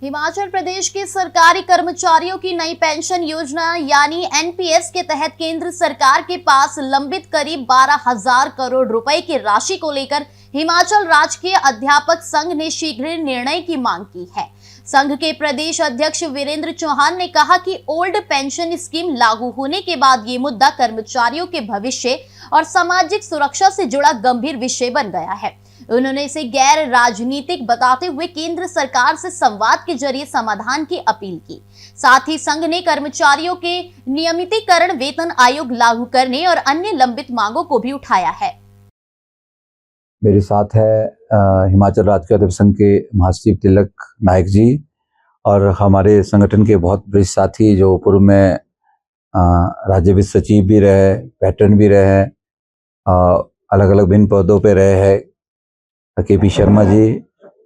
हिमाचल प्रदेश के सरकारी कर्मचारियों की नई पेंशन योजना यानी एनपीएस के तहत केंद्र सरकार के पास लंबित करीब 12,000 करोड़ रुपए की राशि को लेकर हिमाचल राजकीय अध्यापक संघ ने शीघ्र निर्णय की मांग की है। संघ के प्रदेश अध्यक्ष वीरेंद्र चौहान ने कहा कि ओल्ड पेंशन स्कीम लागू होने के बाद ये मुद्दा कर्मचारियों के भविष्य और सामाजिक सुरक्षा से जुड़ा गंभीर विषय बन गया है। उन्होंने इसे गैर राजनीतिक बताते हुए केंद्र सरकार से संवाद के जरिए समाधान की अपील की। साथ ही संघ ने कर्मचारियों के नियमितीकरण, वेतन आयोग लागू करने और अन्य लंबित मांगों को भी उठाया है। मेरे साथ है हिमाचल राजकीय अध्यापक संघ के महासचिव तिलक नायक जी और हमारे संगठन के बहुत वरिष्ठ साथी जो पूर्व में राज्य वित्त सचिव भी रहे, पैटर्न भी रहे, अलग अलग भिन्न पदों पे रहे हैं, केपी शर्मा जी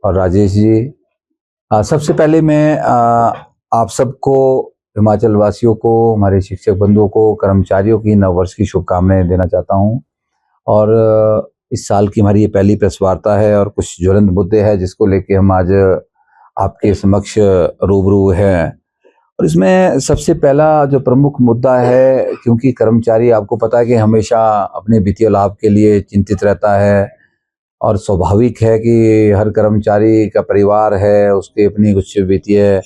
और राजेश जी। सबसे पहले मैं आप सबको, हिमाचल वासियों को, हमारे शिक्षक बंधुओं को, कर्मचारियों की नववर्ष की शुभकामनाएं देना चाहता हूं। और इस साल की हमारी ये पहली प्रेस वार्ता है और कुछ ज्वलंत मुद्दे हैं जिसको लेके हम आज आपके समक्ष रूबरू हैं। और इसमें सबसे पहला जो प्रमुख मुद्दा है, क्योंकि कर्मचारी आपको पता है कि हमेशा अपने वित्तीय लाभ के लिए चिंतित रहता है और स्वाभाविक है कि हर कर्मचारी का परिवार है, उसकी अपनी कुछ वित्तीय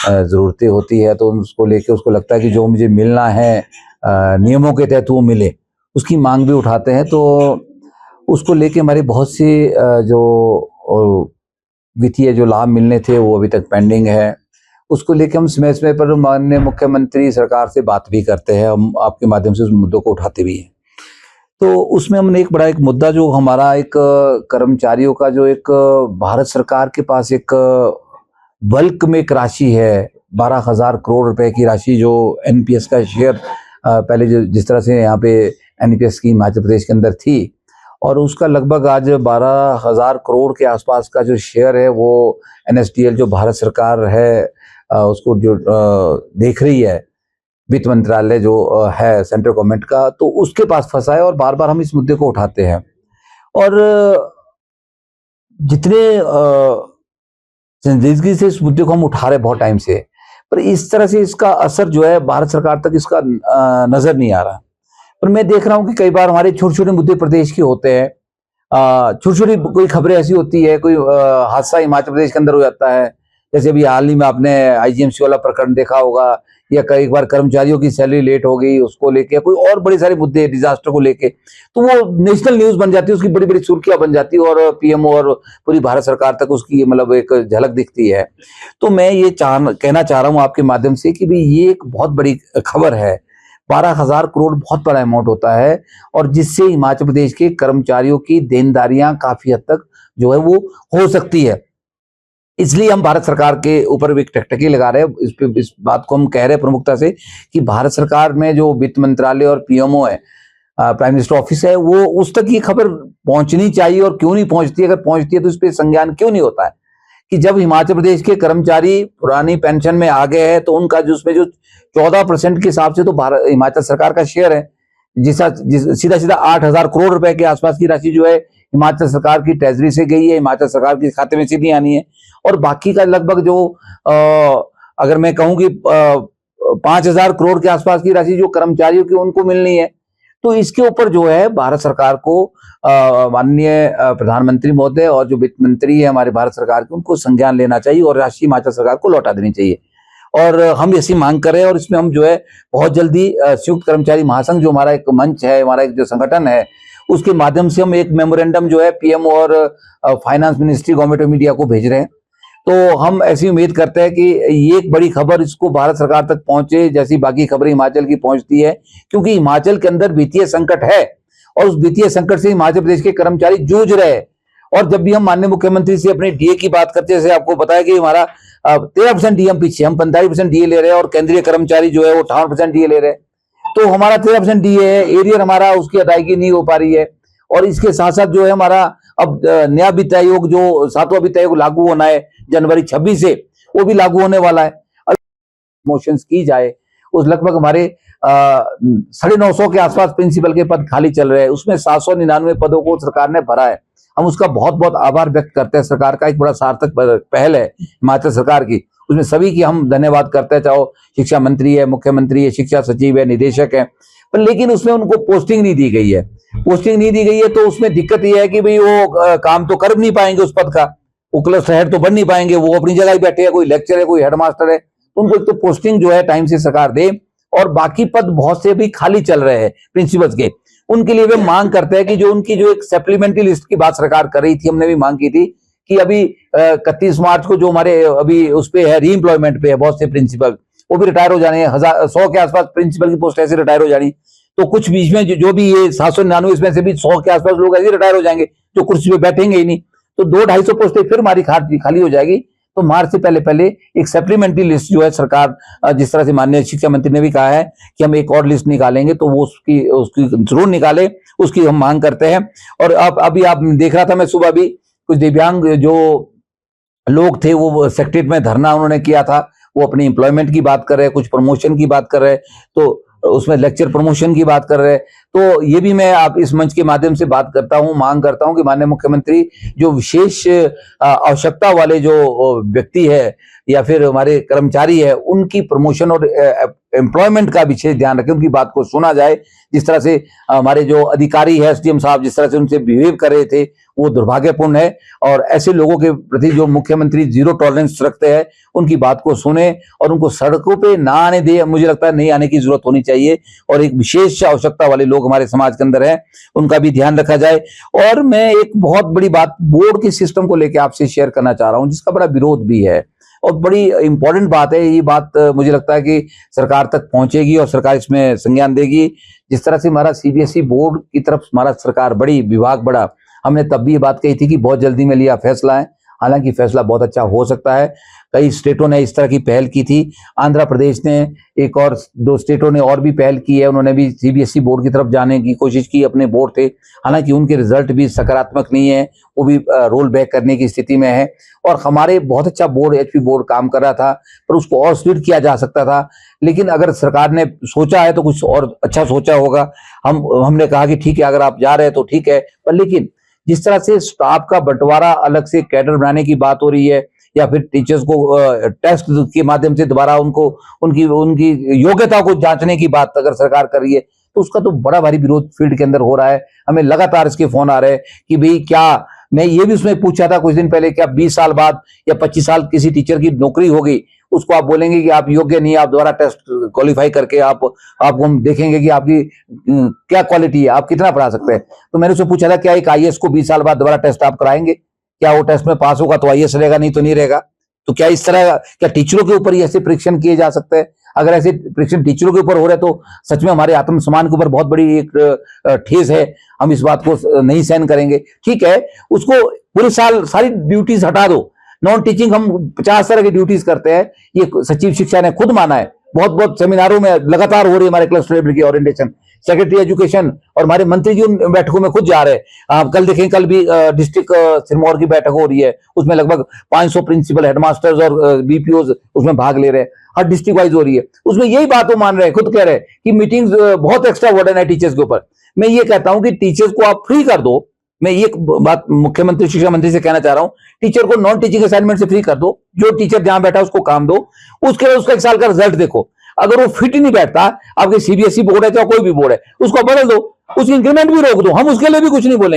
ज़रूरतें होती है, तो उसको लेके उसको लगता है कि जो मुझे मिलना है नियमों के तहत वो मिले, उसकी मांग भी उठाते हैं। तो उसको लेके हमारे बहुत से जो वित्तीय जो लाभ मिलने थे वो अभी तक पेंडिंग है। उसको लेके हम समय समय पर माननीय मुख्यमंत्री सरकार से बात भी करते हैं, हम आपके माध्यम से उस मुद्दों को उठाते भी हैं। तो उसमें हमने एक मुद्दा जो हमारा एक कर्मचारियों का जो एक भारत सरकार के पास एक बल्क में एक राशि है, 12,000 करोड़ रुपए की राशि जो एनपीएस का शेयर पहले जो जिस तरह से यहाँ पे एनपीएस की हिमाचल प्रदेश के अंदर थी, और उसका लगभग आज 12,000 करोड़ के आसपास का जो शेयर है वो एनएसडीएल जो भारत सरकार है उसको जो देख रही है, वित्त मंत्रालय जो है सेंट्रल गवर्नमेंट का, तो उसके पास फंसा है और बार बार हम इस मुद्दे को उठाते हैं। और जितने संजीदगी से इस मुद्दे को हम उठा रहे बहुत टाइम से, पर इस तरह से इसका असर जो है भारत सरकार तक इसका नजर नहीं आ रहा। पर मैं देख रहा हूं कि कई बार हमारे छोटे छोटे मुद्दे प्रदेश के होते हैं, छोटी छोटी कोई खबरें ऐसी होती है, कोई हादसा हिमाचल प्रदेश के अंदर हो जाता है, जैसे अभी हाल ही में आपने आईजीएमसी वाला प्रकरण देखा होगा, या कई बार कर्मचारियों की सैलरी लेट हो गई उसको लेके, कोई और बड़े सारे मुद्दे डिजास्टर को लेके, तो वो नेशनल न्यूज बन जाती है, उसकी बड़ी बड़ी सुर्खियां बन जाती है और पीएमओ और पूरी भारत सरकार तक उसकी मतलब एक झलक दिखती है। तो मैं ये कहना चाह रहा हूँ आपके माध्यम से कि भाई ये एक बहुत बड़ी खबर है। 12,000 करोड़ बहुत बड़ा अमाउंट होता है और जिससे हिमाचल प्रदेश के कर्मचारियों की देनदारियां काफी हद तक जो है वो हो सकती है। इसलिए हम भारत सरकार के ऊपर भी एक टकटकी लगा रहे हैं, इस बात को हम कह रहे हैं प्रमुखता से कि भारत सरकार में जो वित्त मंत्रालय और पीएमओ है, प्राइम मिनिस्टर ऑफिस है, वो उस तक ये खबर पहुंचनी चाहिए। और क्यों नहीं पहुंचती, अगर पहुंचती है तो इस पर संज्ञान क्यों नहीं होता है कि जब हिमाचल प्रदेश के कर्मचारी पुरानी पेंशन में आ गए हैं तो उनका जो उसमें जो 14% के हिसाब से तो हिमाचल सरकार का शेयर है, सीधा सीधा 8,000 करोड़ रुपए के आसपास की राशि जो है हिमाचल सरकार की ट्रेजरी से गई है, हिमाचल सरकार के खाते में सीधी आनी है। और बाकी का लगभग जो अगर मैं कहूं कि 5,000 करोड़ के आसपास की राशि जो कर्मचारियों की उनको मिलनी है, तो इसके ऊपर जो है भारत सरकार को माननीय प्रधानमंत्री महोदय और जो वित्त मंत्री है हमारे भारत सरकार के, उनको संज्ञान लेना चाहिए और राशि हिमाचल सरकार को लौटा देनी चाहिए। और हम ऐसी मांग कर रहे हैं और इसमें हम जो है बहुत जल्दी संयुक्त कर्मचारी महासंघ जो हमारा एक मंच है, हमारा एक जो संगठन है, उसके माध्यम से हम एक मेमोरेंडम जो है पीएम और finance ministry, government of India को भेज रहे हैं। तो हम ऐसी उम्मीद करते हैं कि ये एक बड़ी खबर इसको भारत सरकार तक पहुंचे जैसी बाकी खबरें हिमाचल की पहुंचती है, क्योंकि हिमाचल के अंदर वित्तीय संकट है और उस वित्तीय संकट से हिमाचल प्रदेश के कर्मचारी जूझ रहे हैं। और जब भी हम माननीय मुख्यमंत्री से अपने डीए की बात करते हैं, जैसे आपको बताया कि हमारा 13% डीए पीछे, हम 45% डीए ले रहे हैं और केंद्रीय कर्मचारी जो है वो 58% डीए ले रहे हैं, तो हमारा 13% डीए है, एरियर हमारा उसकी अदायगी नहीं हो पा रही है। और इसके साथ साथ जो है हमारा अब नया वित्त आयोग जो 7वां वित्त आयोग लागू होना है जनवरी 26 से, वो भी लागू होने वाला है। मोशंस की जाए, उस लगभग हमारे 950 के आसपास प्रिंसिपल के पद खाली चल रहे हैं, उसमें 799 पदों को सरकार ने भरा है। हम उसका बहुत बहुत आभार व्यक्त करते हैं। सरकार का एक बड़ा सार्थक पहल है हिमाचल सरकार की, उसमें सभी की हम धन्यवाद करते हैं, चाहे शिक्षा मंत्री है, मुख्यमंत्री है, शिक्षा सचिव है, निदेशक है, पर लेकिन उसमें उनको पोस्टिंग नहीं दी गई है। पोस्टिंग नहीं दी गई है तो उसमें दिक्कत यह है कि भाई वो काम तो कर नहीं पाएंगे उस पद का, वो क्लस्टर हेड तो बन नहीं पाएंगे, वो अपनी जगह ही बैठे हैं, कोई लेक्चर है, कोई हेडमास्टर है, तो उनको एक तो पोस्टिंग जो है टाइम से सरकार दे, और बाकी पद बहुत से भी खाली चल रहे हैं प्रिंसिपल्स के, उनके लिए वे मांग करते हैं कि जो उनकी जो एक सप्लीमेंट्री लिस्ट की बात सरकार कर रही थी, हमने भी मांग की थी कि अभी 31 मार्च को जो हमारे अभी उस पे है, री एम्प्लॉयमेंट पे है, बहुत से प्रिंसिपल वो भी रिटायर हो जाने, 100 के आसपास प्रिंसिपल की पोस्ट ऐसे रिटायर हो जानी, तो कुछ बीच में जो भी ये 799 इसमें से भी 100 के आसपास लोग ऐसे रिटायर हो जाएंगे जो कुर्सी पे बैठेंगे ही नहीं, तो 200-250 पोस्टें फिर हमारी खाली हो जाएगी। तो मार्च से पहले एक सप्लीमेंट्री लिस्ट जो है सरकार, जिस तरह से माननीय शिक्षा मंत्री ने भी कहा है कि हम एक और लिस्ट निकालेंगे, तो वो उसकी जरूर निकाले, उसकी हम मांग करते हैं। और अभी आप देख रहा था मैं सुबह भी, कुछ दिव्यांग जो लोग थे वो सेक्रेटरीट में धरना उन्होंने किया था, वो अपनी एम्प्लॉयमेंट की बात कर रहे हैं, कुछ प्रमोशन की बात कर रहे हैं, तो उसमें लेक्चर प्रमोशन की बात कर रहे हैं। तो ये भी मैं आप इस मंच के माध्यम से बात करता हूं, मांग करता हूं कि माननीय मुख्यमंत्री जो विशेष आवश्यकता वाले जो व्यक्ति है या फिर हमारे कर्मचारी है, उनकी प्रमोशन और एम्प्लॉयमेंट का विशेष ध्यान रखें, उनकी बात को सुना जाए। जिस तरह से हमारे जो अधिकारी है, एसडीएम साहब जिस तरह से उनसे बिहेव कर रहे थे, वो दुर्भाग्यपूर्ण है, और ऐसे लोगों के प्रति जो मुख्यमंत्री जीरो टॉलरेंस रखते हैं, उनकी बात को सुने और उनको सड़कों पे ना आने दे। मुझे लगता है नहीं आने की जरूरत होनी चाहिए, और एक विशेष आवश्यकता वाले लोग हमारे समाज के अंदर हैं, उनका भी ध्यान रखा जाए। और मैं एक बहुत बड़ी बात बोर्ड के सिस्टम को लेकर आपसे शेयर करना चाह रहा हूं, जिसका बड़ा विरोध भी है, और बड़ी इंपॉर्टेंट बात है। ये बात मुझे लगता है कि सरकार तक पहुंचेगी और सरकार इसमें संज्ञान देगी। जिस तरह से हमारा सीबीएसई बोर्ड की तरफ हमारा सरकार बड़ी, विभाग बड़ा, हमने तब भी ये बात कही थी कि बहुत जल्दी में लिया फैसला है, हालांकि फैसला बहुत अच्छा हो सकता है। कई स्टेटों ने इस तरह की पहल की थी, आंध्र प्रदेश ने, एक और 2 स्टेटों ने और भी पहल की है, उन्होंने भी सीबीएसई बोर्ड की तरफ जाने की कोशिश की, अपने बोर्ड थे, हालांकि उनके रिजल्ट भी सकारात्मक नहीं है, वो भी रोल बैक करने की स्थिति में है। और हमारे बहुत अच्छा बोर्ड, एचपी बोर्ड काम कर रहा था, पर उसको और स्पीड किया जा सकता था, लेकिन अगर सरकार ने सोचा है तो कुछ और अच्छा सोचा होगा। हमने कहा कि ठीक है, अगर आप जा रहे हैं तो ठीक है, पर लेकिन जिस तरह से स्टाफ का बंटवारा, अलग से कैडर बनाने की बात हो रही है, या फिर टीचर्स को टेस्ट के माध्यम से दोबारा उनको उनकी योग्यता को जांचने की बात अगर सरकार कर रही है, तो उसका तो बड़ा भारी विरोध फील्ड के अंदर हो रहा है। हमें लगातार इसके फोन आ रहे हैं कि भाई क्या, मैं ये भी उसमें पूछा था कुछ दिन पहले, क्या 20 साल बाद या 25 साल किसी टीचर की नौकरी होगी, उसको आप बोलेंगे कि आप योग्य नहीं, आप दोबारा टेस्ट क्वालिफाई करके आपको हम देखेंगे कि आपकी क्या क्वालिटी है, आप कितना पढ़ा सकते हैं। तो मैंने उससे पूछा था क्या एक आईएएस को 20 साल बाद दोबारा टेस्ट आप कराएंगे, क्या वो टेस्ट में पास होगा तो आईएएस रहेगा, नहीं तो नहीं रहेगा। तो क्या इस तरह, क्या टीचरों के ऊपर ही ऐसे परीक्षण किए जा सकते हैं? अगर ऐसे परीक्षण टीचरों के ऊपर हो रहे तो सच में हमारे आत्मसम्मान के ऊपर बहुत बड़ी एक ठेस है, हम इस बात को नहीं सहन करेंगे। ठीक है, उसको पूरे साल सारी ड्यूटीज हटा दो, नॉन टीचिंग हम 50 तरह की ड्यूटीज करते हैं, ये सचिव शिक्षा ने खुद माना है, बहुत सेमिनारों में लगातार हो रही है हमारे क्लस्टर लेवल की ओरिएंटेशन, सेक्रेटरी एजुकेशन और हमारे मंत्री जी उन बैठकों में खुद जा रहे हैं। आप कल देखें, कल भी डिस्ट्रिक्ट सिरमौर की बैठक हो रही है, उसमें लगभग 500 प्रिंसिपल, हेडमास्टर्स और बीपीओ उसमें भाग ले रहे हैं, हर डिस्ट्रिक्ट वाइज हो रही है। उसमें यही बात वो मान रहे हैं, खुद कह रहे हैं कि मीटिंग्स बहुत एक्स्ट्रा वर्डन है टीचर्स के ऊपर। मैं ये कहता हूं कि टीचर्स को आप फ्री कर दो, मैं ये बात मुख्यमंत्री, शिक्षा मंत्री से कहना चाह रहा हूं, टीचर को नॉन टीचिंग असाइनमेंट से फ्री कर दो, जो टीचर जहां बैठा उसको काम दो, उसके बाद उसका 1 साल का रिजल्ट देखो, अगर वो फिट ही नहीं बैठता, आपके सीबीएसई बोर्ड है चाहे कोई भी बोर्ड है, उसको बदल दो, उसकी इंक्रीमेंट भी रोक दो, हम उसके लिए भी कुछ नहीं बोलेंगे।